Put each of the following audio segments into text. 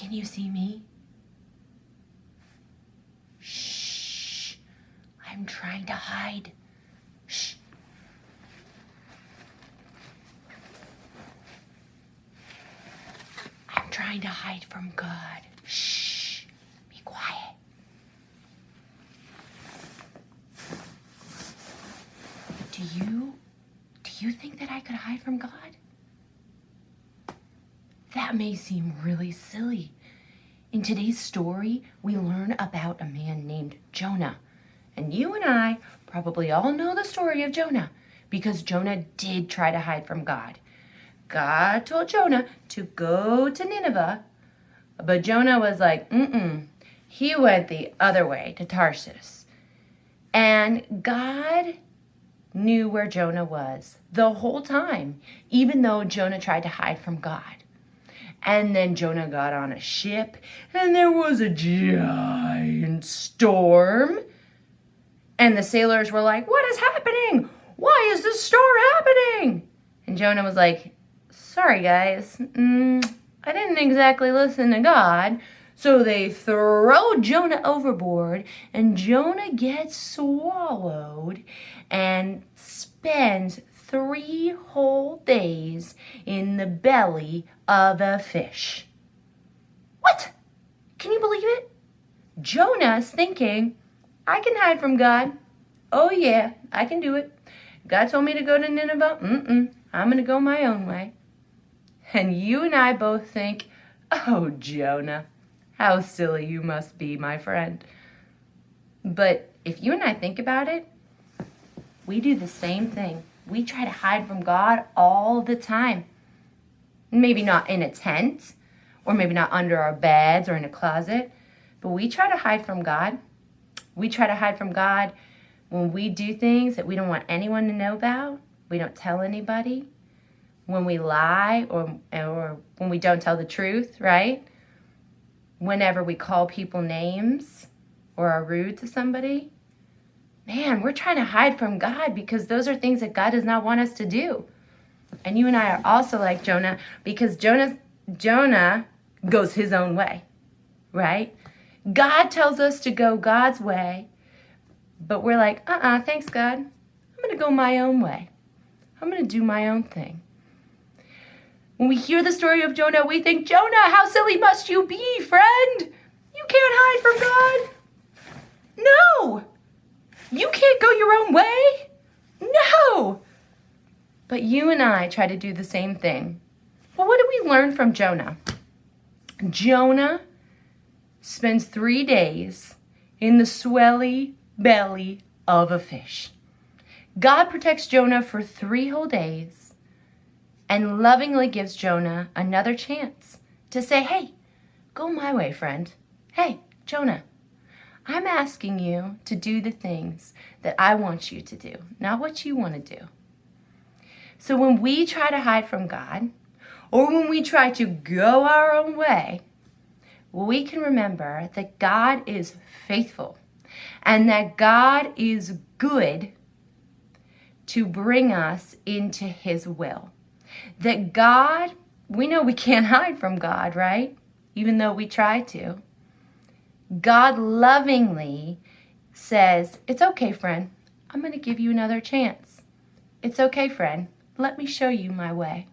Can you see me? Shh. I'm trying to hide. Shh. I'm trying to hide from God. Shh. Be quiet. Do you think that I could hide from God? That may seem really silly. In today's story, we learn about a man named Jonah. And you and I probably all know the story of Jonah because Jonah did try to hide from God. God told Jonah to go to Nineveh, but Jonah was like, He went the other way to Tarsus. And God knew where Jonah was the whole time, even though Jonah tried to hide from God. And then Jonah got on a ship, and there was a giant storm. And the sailors were like, "What is happening? Why is this storm happening?" And Jonah was like, "Sorry, guys. I didn't exactly listen to God." So they throw Jonah overboard, and Jonah gets swallowed and spends 3 whole days in the belly of a fish. What? Can you believe it? Jonah's thinking, I can hide from God. Oh yeah, I can do it. God told me to go to Nineveh. I'm going to go my own way. And you and I both think, oh, Jonah, how silly you must be, my friend. But if you and I think about it, we do the same thing. We try to hide from God all the time. Maybe not in a tent, or maybe not under our beds or in a closet, but we try to hide from God. We try to hide from God when we do things that we don't want anyone to know about. We don't tell anybody. When we lie or when we don't tell the truth, right? Whenever we call people names or are rude to somebody. Man, we're trying to hide from God because those are things that God does not want us to do. And you and I are also like Jonah because Jonah goes his own way, right? God tells us to go God's way, but we're like, thanks, God. I'm going to go my own way. I'm going to do my own thing. When we hear the story of Jonah, we think, Jonah, how silly must you be, friend? You can't hide from God. No. You can't go your own way. No. But you and I try to do the same thing. Well, what did we learn from Jonah? Jonah spends 3 days in the swelly belly of a fish. God protects Jonah for 3 whole days and lovingly gives Jonah another chance to say, hey, go my way, friend. Hey, Jonah, I'm asking you to do the things that I want you to do, not what you want to do. So when we try to hide from God, or when we try to go our own way, we can remember that God is faithful and that God is good to bring us into His will. That God, we know we can't hide from God, right? Even though we try to. God lovingly says, it's okay, friend. I'm going to give you another chance. It's okay, friend. Let me show you my way.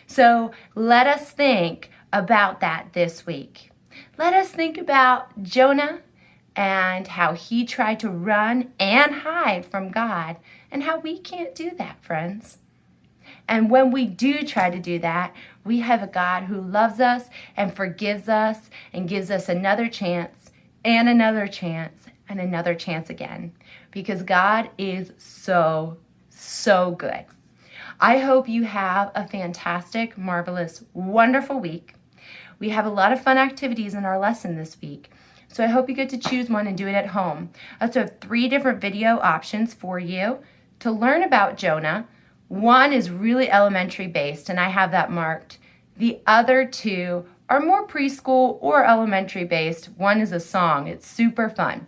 So let us think about that this week. Let us think about Jonah and how he tried to run and hide from God and how we can't do that, friends. And when we do try to do that, we have a God who loves us and forgives us and gives us another chance and another chance and another chance again. Because God is so, so good. I hope you have a fantastic, marvelous, wonderful week. We have a lot of fun activities in our lesson this week. So I hope you get to choose one and do it at home. I also have 3 different video options for you to learn about Jonah. One is really elementary based, and I have that marked. The other 2 are more preschool or elementary based. One is a song. It's super fun.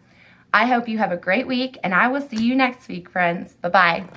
I hope you have a great week, and I will see you next week, friends. Bye-bye.